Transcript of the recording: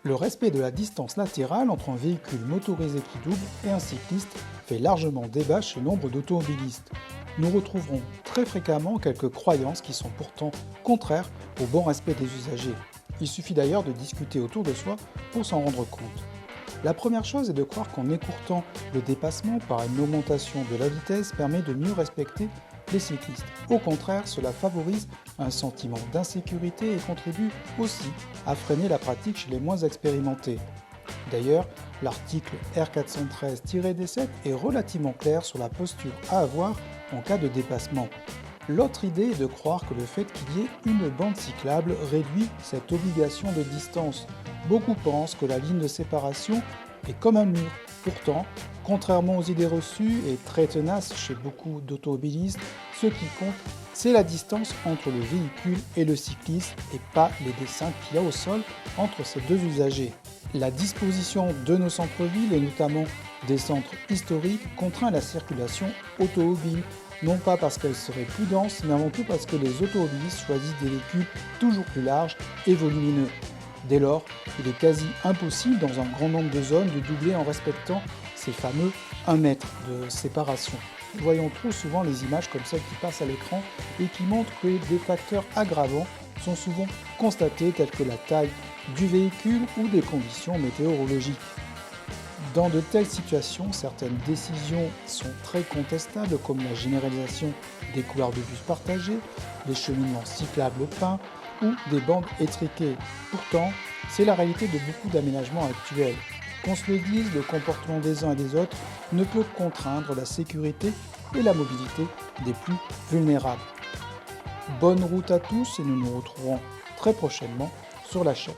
Le respect de la distance latérale entre un véhicule motorisé qui double et un cycliste fait largement débat chez nombre d'automobilistes. Nous retrouverons très fréquemment quelques croyances qui sont pourtant contraires au bon respect des usagers. Il suffit d'ailleurs de discuter autour de soi pour s'en rendre compte. La première chose est de croire qu'en écourtant le dépassement par une augmentation de la vitesse permet de mieux respecter les cyclistes. Au contraire, cela favorise un sentiment d'insécurité et contribue aussi à freiner la pratique chez les moins expérimentés. D'ailleurs, l'article R413-D7 est relativement clair sur la posture à avoir en cas de dépassement. L'autre idée est de croire que le fait qu'il y ait une bande cyclable réduit cette obligation de distance. Beaucoup pensent que la ligne de séparation est comme un mur. Pourtant, contrairement aux idées reçues et très tenaces chez beaucoup d'automobilistes, ce qui compte, c'est la distance entre le véhicule et le cycliste et pas les dessins qu'il y a au sol entre ces deux usagers. La disposition de nos centres-villes et notamment des centres historiques contraint la circulation automobile, non pas parce qu'elle serait plus dense, mais avant tout parce que les automobilistes choisissent des véhicules toujours plus larges et volumineux. Dès lors, il est quasi impossible dans un grand nombre de zones de doubler en respectant ces fameux 1 mètre de séparation. Nous voyons trop souvent les images comme celles qui passent à l'écran et qui montrent que des facteurs aggravants sont souvent constatés tels que la taille du véhicule ou des conditions météorologiques. Dans de telles situations, certaines décisions sont très contestables comme la généralisation des couloirs de bus partagés, les cheminements cyclables peints ou des bandes étriquées. Pourtant, c'est la réalité de beaucoup d'aménagements actuels. Qu'on se le dise, le comportement des uns et des autres ne peut contraindre la sécurité et la mobilité des plus vulnérables. Bonne route à tous et nous nous retrouverons très prochainement sur la chaîne.